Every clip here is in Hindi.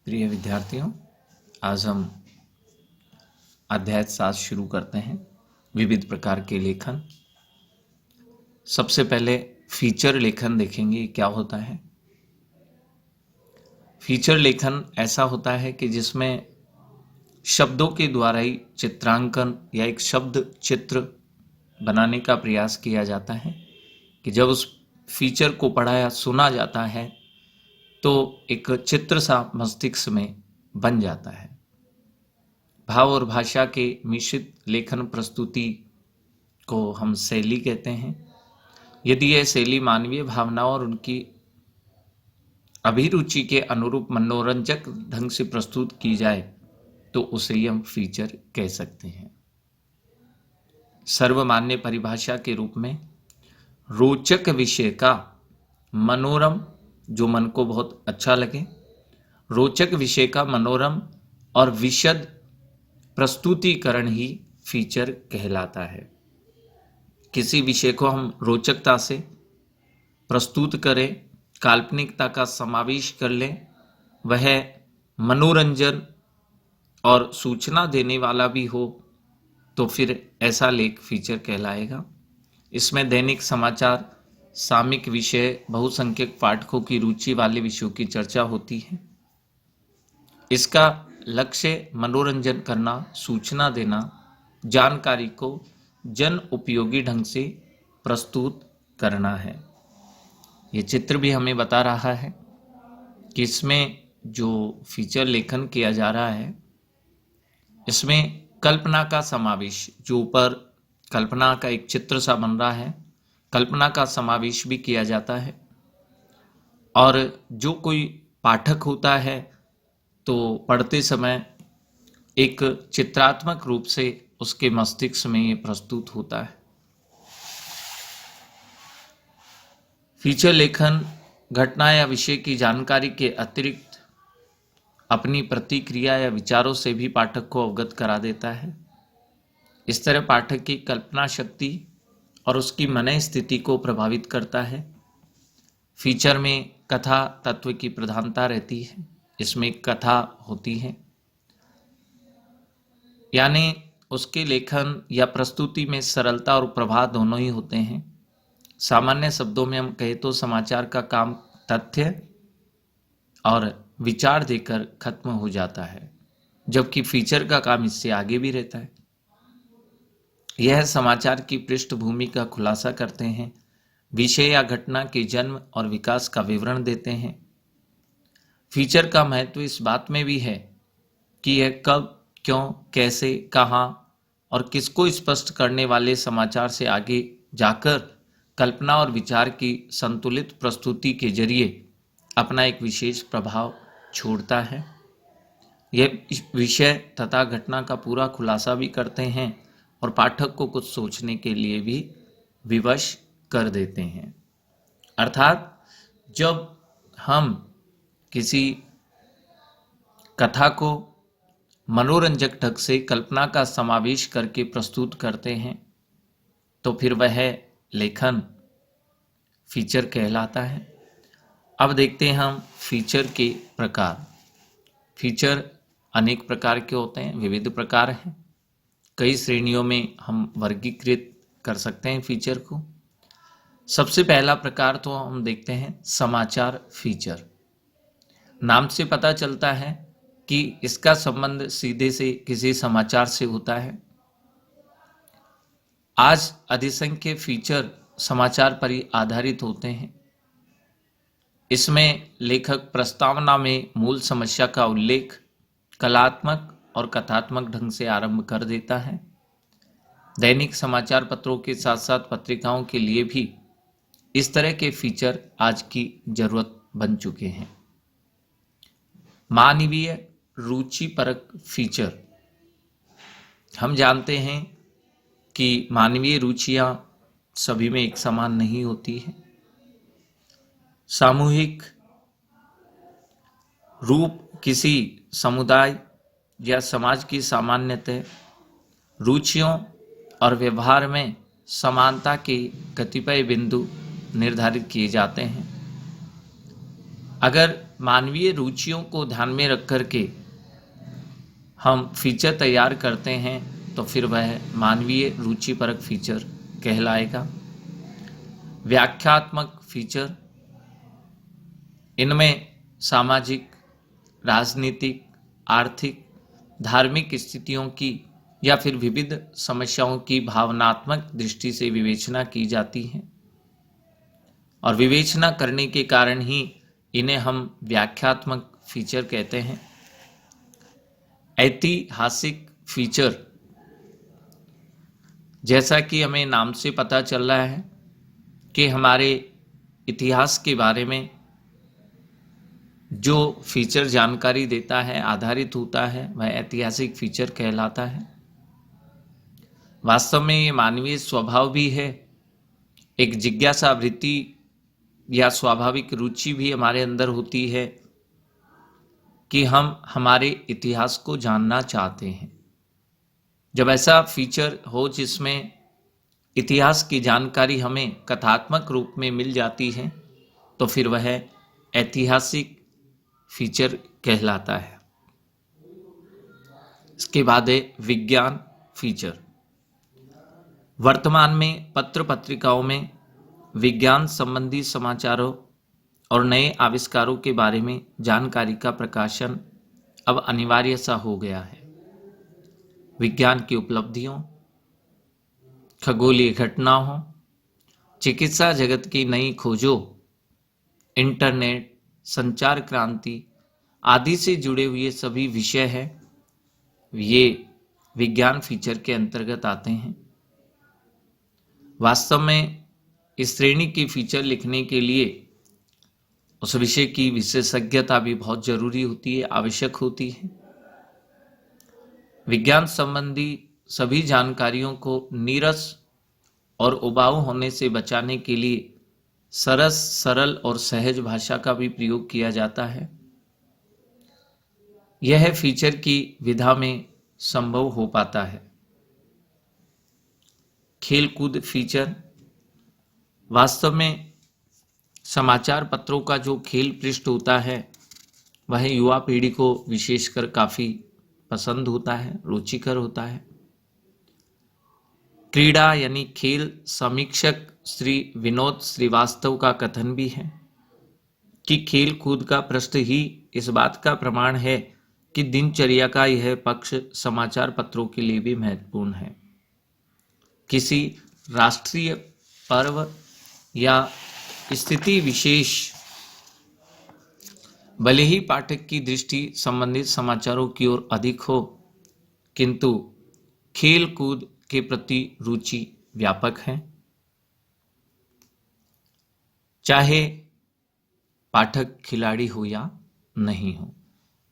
प्रिय विद्यार्थियों, आज हम अध्याय 7 शुरू करते हैं। विविध प्रकार के लेखन। सबसे पहले फीचर लेखन देखेंगे क्या होता है। फीचर लेखन ऐसा होता है कि जिसमें शब्दों के द्वारा ही चित्रांकन या एक शब्द चित्र बनाने का प्रयास किया जाता है कि जब उस फीचर को पढ़ा या सुना जाता है तो एक चित्र सा मस्तिष्क में बन जाता है। भाव और भाषा के मिश्रित लेखन प्रस्तुति को हम शैली कहते हैं। यदि यह शैली मानवीय भावनाओं और उनकी अभिरुचि के अनुरूप मनोरंजक ढंग से प्रस्तुत की जाए तो उसे ही हम फीचर कह सकते हैं। सर्वमान्य परिभाषा के रूप में रोचक विषय का मनोरम, जो मन को बहुत अच्छा लगे, रोचक विषय का मनोरम और विशद प्रस्तुतिकरण ही फीचर कहलाता है। किसी विषय को हम रोचकता से प्रस्तुत करें, काल्पनिकता का समावेश कर लें, वह मनोरंजन और सूचना देने वाला भी हो तो फिर ऐसा लेख फीचर कहलाएगा। इसमें दैनिक समाचार, सामयिक विषय, बहुसंख्यक पाठकों की रुचि वाले विषयों की चर्चा होती है। इसका लक्ष्य मनोरंजन करना, सूचना देना, जानकारी को जन उपयोगी ढंग से प्रस्तुत करना है। ये चित्र भी हमें बता रहा है कि इसमें जो फीचर लेखन किया जा रहा है इसमें कल्पना का समावेश, जो ऊपर कल्पना का एक चित्र सा बन रहा है, कल्पना का समावेश भी किया जाता है। और जो कोई पाठक होता है तो पढ़ते समय एक चित्रात्मक रूप से उसके मस्तिष्क में ये प्रस्तुत होता है। फीचर लेखन घटना या विषय की जानकारी के अतिरिक्त अपनी प्रतिक्रिया या विचारों से भी पाठक को अवगत करा देता है। इस तरह पाठक की कल्पना शक्ति और उसकी मन स्थिति को प्रभावित करता है। फीचर में कथा तत्व की प्रधानता रहती है। इसमें कथा होती है, यानी उसके लेखन या प्रस्तुति में सरलता और प्रभाव दोनों ही होते हैं। सामान्य शब्दों में हम कहें तो समाचार का काम तथ्य और विचार देकर खत्म हो जाता है, जबकि फीचर का काम इससे आगे भी रहता है। यह समाचार की पृष्ठभूमि का खुलासा करते हैं, विषय या घटना के जन्म और विकास का विवरण देते हैं। फीचर का महत्व इस बात में भी है कि यह कब, क्यों, कैसे, कहाँ और किसको स्पष्ट करने वाले समाचार से आगे जाकर कल्पना और विचार की संतुलित प्रस्तुति के जरिए अपना एक विशेष प्रभाव छोड़ता है। यह विषय तथा घटना का पूरा खुलासा भी करते हैं और पाठक को कुछ सोचने के लिए भी विवश कर देते हैं। अर्थात जब हम किसी कथा को मनोरंजक ढंग से कल्पना का समावेश करके प्रस्तुत करते हैं तो फिर वह लेखन फीचर कहलाता है। अब देखते हैं हम फीचर के प्रकार। फीचर अनेक प्रकार के होते हैं, विविध प्रकार हैं। कई श्रेणियों में हम वर्गीकृत कर सकते हैं फीचर को। सबसे पहला प्रकार तो हम देखते हैं समाचार फीचर। नाम से पता चलता है कि इसका संबंध सीधे से किसी समाचार से होता है। आज अधिसंख्य फीचर समाचार पर ही आधारित होते हैं। इसमें लेखक प्रस्तावना में मूल समस्या का उल्लेख कलात्मक और कथात्मक ढंग से आरंभ कर देता है। दैनिक समाचार पत्रों के साथ साथ पत्रिकाओं के लिए भी इस तरह के फीचर आज की जरूरत बन चुके हैं। मानवीय रुचिपरक फीचर। हम जानते हैं कि मानवीय रुचियां सभी में एक समान नहीं होती है। सामूहिक रूप किसी समुदाय या समाज की सामान्यतः रुचियों और व्यवहार में समानता के कतिपय बिंदु निर्धारित किए जाते हैं। अगर मानवीय रुचियों को ध्यान में रख कर के हम फीचर तैयार करते हैं तो फिर वह मानवीय रुचिपरक फीचर कहलाएगा। व्याख्यात्मक फीचर, इनमें सामाजिक, राजनीतिक, आर्थिक, धार्मिक स्थितियों की या फिर विविध समस्याओं की भावनात्मक दृष्टि से विवेचना की जाती है और विवेचना करने के कारण ही इन्हें हम व्याख्यात्मक फीचर कहते हैं। ऐतिहासिक फीचर, जैसा कि हमें नाम से पता चल रहा है कि हमारे इतिहास के बारे में जो फीचर जानकारी देता है, आधारित होता है, वह ऐतिहासिक फीचर कहलाता है। वास्तव में ये मानवीय स्वभाव भी है, एक जिज्ञासा वृत्ति या स्वाभाविक रुचि भी हमारे अंदर होती है कि हम हमारे इतिहास को जानना चाहते हैं। जब ऐसा फीचर हो जिसमें इतिहास की जानकारी हमें कथात्मक रूप में मिल जाती है तो फिर वह ऐतिहासिक फीचर कहलाता है। इसके बाद है विज्ञान फीचर। वर्तमान में पत्र पत्रिकाओं में विज्ञान संबंधी समाचारों और नए आविष्कारों के बारे में जानकारी का प्रकाशन अब अनिवार्य सा हो गया है। विज्ञान की उपलब्धियों, खगोलीय घटनाओं, चिकित्सा जगत की नई खोजों, इंटरनेट, संचार क्रांति आदि से जुड़े हुए सभी विषय हैं, ये विज्ञान फीचर के अंतर्गत आते हैं। वास्तव में इस श्रेणी की फीचर लिखने के लिए उस विषय की विशेषज्ञता भी बहुत जरूरी होती है, आवश्यक होती है। विज्ञान संबंधी सभी जानकारियों को नीरस और उबाऊ होने से बचाने के लिए सरस, सरल और सहज भाषा का भी प्रयोग किया जाता है। यह फीचर की विधा में संभव हो पाता है। खेलकूद फीचर, वास्तव में समाचार पत्रों का जो खेल पृष्ठ होता है वह युवा पीढ़ी को विशेषकर काफ़ी पसंद होता है, रुचिकर होता है। क्रीड़ा यानी खेल समीक्षक श्री विनोद श्रीवास्तव का कथन भी है कि खेल कूद का पृष्ठ ही इस बात का प्रमाण है कि दिनचर्या का यह पक्ष समाचार पत्रों के लिए भी महत्वपूर्ण है। किसी राष्ट्रीय पर्व या स्थिति विशेष भले ही पाठक की दृष्टि संबंधित समाचारों की ओर अधिक हो, किंतु खेल कूद के प्रति रुचि व्यापक है। चाहे पाठक खिलाड़ी हो या नहीं हो,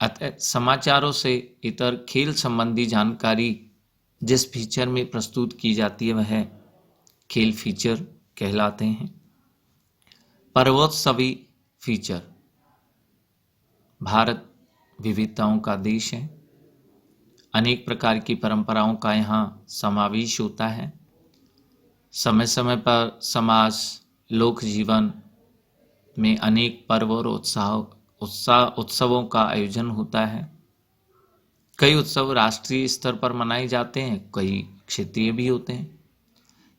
अतः समाचारों से इतर खेल संबंधी जानकारी जिस फीचर में प्रस्तुत की जाती है वह खेल फीचर कहलाते हैं। पर्वोत्सवी फीचर, भारत विविधताओं का देश है, अनेक प्रकार की परंपराओं का यहाँ समावेश होता है। समय समय पर समाज, लोक जीवन में अनेक पर्व और उत्सवों का आयोजन होता है। कई उत्सव राष्ट्रीय स्तर पर मनाए जाते हैं, कई क्षेत्रीय भी होते हैं,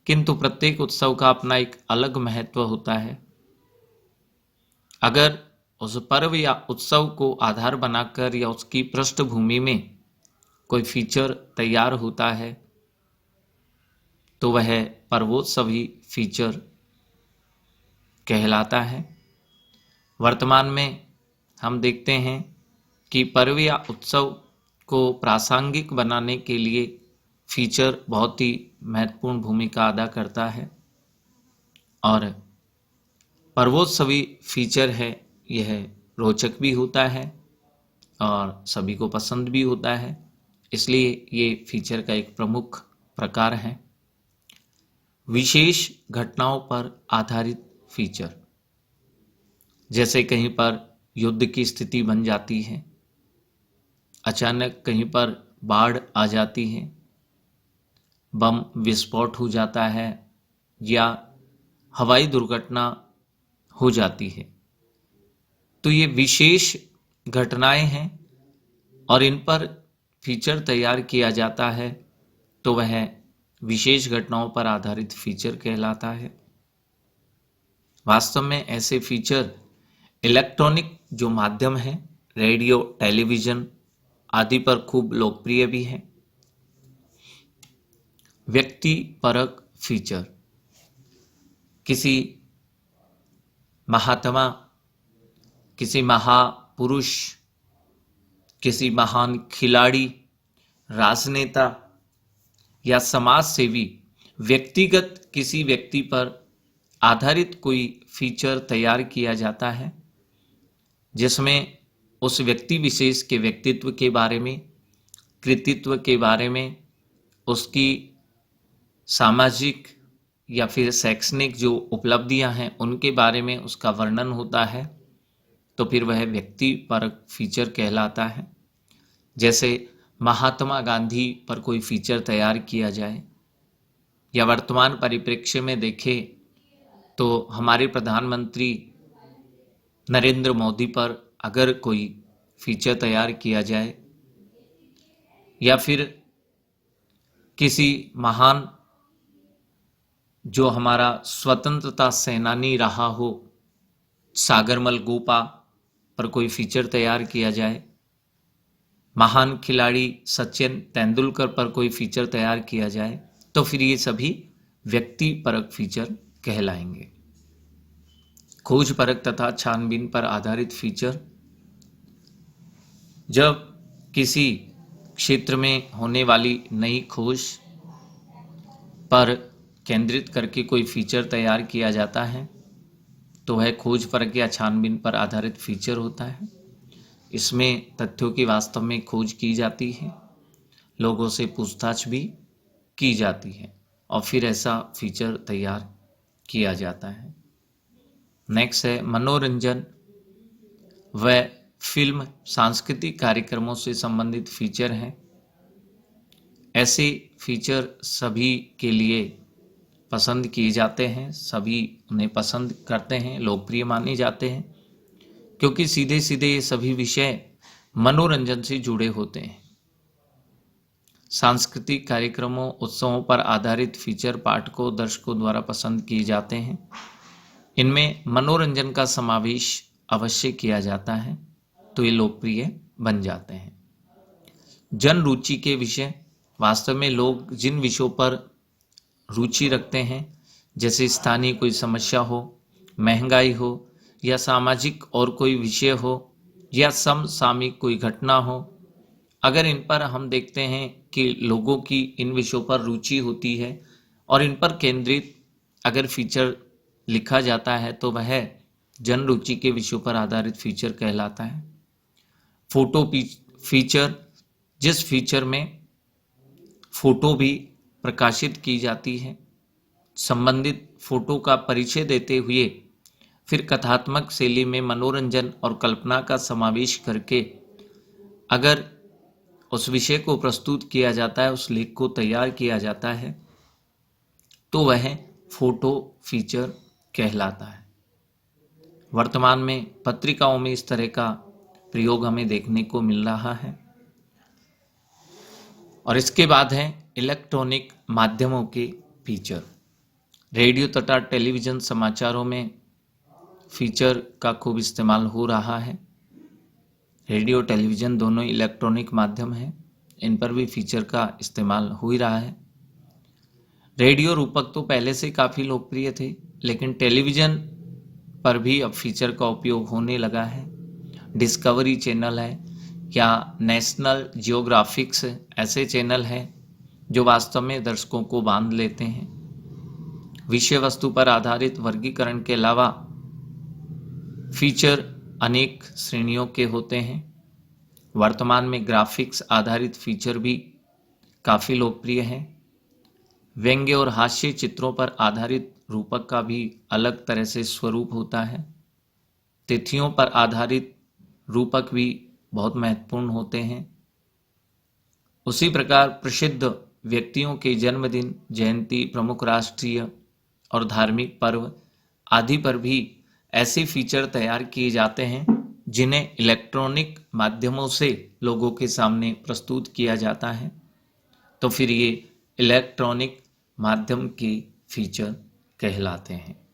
किंतु प्रत्येक उत्सव का अपना एक अलग महत्व होता है। अगर उस पर्व या उत्सव को आधार बनाकर या उसकी पृष्ठभूमि में कोई फीचर तैयार होता है तो वह पर्वोत्सवी फीचर कहलाता है। वर्तमान में हम देखते हैं कि पर्व या उत्सव को प्रासंगिक बनाने के लिए फीचर बहुत ही महत्वपूर्ण भूमिका अदा करता है और पर्वोत्सवी फीचर है यह रोचक भी होता है और सभी को पसंद भी होता है, इसलिए ये फीचर का एक प्रमुख प्रकार है। विशेष घटनाओं पर आधारित फीचर, जैसे कहीं पर युद्ध की स्थिति बन जाती है, अचानक कहीं पर बाढ़ आ जाती है, बम विस्फोट हो जाता है या हवाई दुर्घटना हो जाती है, तो ये विशेष घटनाएं हैं और इन पर फीचर तैयार किया जाता है, तो वह विशेष घटनाओं पर आधारित फीचर कहलाता है। वास्तव में ऐसे फीचर इलेक्ट्रॉनिक जो माध्यम है, रेडियो, टेलीविजन आदि पर खूब लोकप्रिय भी है। व्यक्ति परक फीचर, किसी महात्मा, किसी महापुरुष, किसी महान खिलाड़ी, राजनेता या समाज सेवी व्यक्तिगत किसी व्यक्ति पर आधारित कोई फीचर तैयार किया जाता है, जिसमें उस व्यक्ति विशेष के व्यक्तित्व के बारे में, कृतित्व के बारे में, उसकी सामाजिक या फिर शैक्षणिक जो उपलब्धियां हैं उनके बारे में उसका वर्णन होता है, तो फिर वह व्यक्ति परक फीचर कहलाता है। जैसे महात्मा गांधी पर कोई फीचर तैयार किया जाए, या वर्तमान परिप्रेक्ष्य में देखें तो हमारे प्रधानमंत्री नरेंद्र मोदी पर अगर कोई फीचर तैयार किया जाए, या फिर किसी महान जो हमारा स्वतंत्रता सेनानी रहा हो, सागरमल गोपा पर कोई फीचर तैयार किया जाए, महान खिलाड़ी सचिन तेंदुलकर पर कोई फीचर तैयार किया जाए, तो फिर ये सभी व्यक्ति परक फीचर कहलाएंगे। खोज परक तथा छानबीन पर आधारित फीचर, जब किसी क्षेत्र में होने वाली नई खोज पर केंद्रित करके कोई फीचर तैयार किया जाता है, तो वह खोज परक या छानबीन पर आधारित फीचर होता है। इसमें तथ्यों की वास्तव में खोज की जाती है, लोगों से पूछताछ भी की जाती है और फिर ऐसा फीचर तैयार किया जाता है। नेक्स्ट है मनोरंजन व फिल्म, सांस्कृतिक कार्यक्रमों से संबंधित फीचर हैं। ऐसे फीचर सभी के लिए पसंद किए जाते हैं, सभी उन्हें पसंद करते हैं, लोकप्रिय माने जाते हैं, क्योंकि सीधे सीधे ये सभी विषय मनोरंजन से जुड़े होते हैं। सांस्कृतिक कार्यक्रमों, उत्सवों पर आधारित फीचर पाठकों, दर्शकों द्वारा पसंद किए जाते हैं। इनमें मनोरंजन का समावेश अवश्य किया जाता है, तो ये लोकप्रिय बन जाते हैं। जन रुचि के विषय, वास्तव में लोग जिन विषयों पर रुचि रखते हैं, जैसे स्थानीय कोई समस्या हो, महंगाई हो, या सामाजिक और कोई विषय हो, या समसामयिक कोई घटना हो, अगर इन पर हम देखते हैं कि लोगों की इन विषयों पर रुचि होती है और इन पर केंद्रित अगर फीचर लिखा जाता है, तो वह जन रुचि के विषयों पर आधारित फीचर कहलाता है। फोटो फीचर, जिस फीचर में फोटो भी प्रकाशित की जाती है, संबंधित फोटो का परिचय देते हुए फिर कथात्मक शैली में मनोरंजन और कल्पना का समावेश करके अगर उस विषय को प्रस्तुत किया जाता है, उस लेख को तैयार किया जाता है, तो वह फोटो फीचर कहलाता है। वर्तमान में पत्रिकाओं में इस तरह का प्रयोग हमें देखने को मिल रहा है। और इसके बाद है इलेक्ट्रॉनिक माध्यमों के फीचर। रेडियो तथा टेलीविज़न समाचारों में फीचर का खूब इस्तेमाल हो रहा है। रेडियो, टेलीविज़न दोनों इलेक्ट्रॉनिक माध्यम हैं, इन पर भी फीचर का इस्तेमाल हो ही रहा है। रेडियो रूपक तो पहले से काफ़ी लोकप्रिय थे, लेकिन टेलीविज़न पर भी अब फीचर का उपयोग होने लगा है। डिस्कवरी चैनल है या नेशनल जियोग्राफिक्स ऐसे चैनल हैं जो वास्तव में दर्शकों को बांध लेते हैं। विषय वस्तु पर आधारित वर्गीकरण के अलावा फीचर अनेक श्रेणियों के होते हैं। वर्तमान में ग्राफिक्स आधारित फीचर भी काफ़ी लोकप्रिय हैं। व्यंग्य और हास्य चित्रों पर आधारित रूपक का भी अलग तरह से स्वरूप होता है। तिथियों पर आधारित रूपक भी बहुत महत्वपूर्ण होते हैं। उसी प्रकार प्रसिद्ध व्यक्तियों के जन्मदिन, जयंती, प्रमुख राष्ट्रीय और धार्मिक पर्व आदि पर भी ऐसे फीचर तैयार किए जाते हैं जिन्हें इलेक्ट्रॉनिक माध्यमों से लोगों के सामने प्रस्तुत किया जाता है, तो फिर ये इलेक्ट्रॉनिक माध्यम के फीचर कहलाते हैं।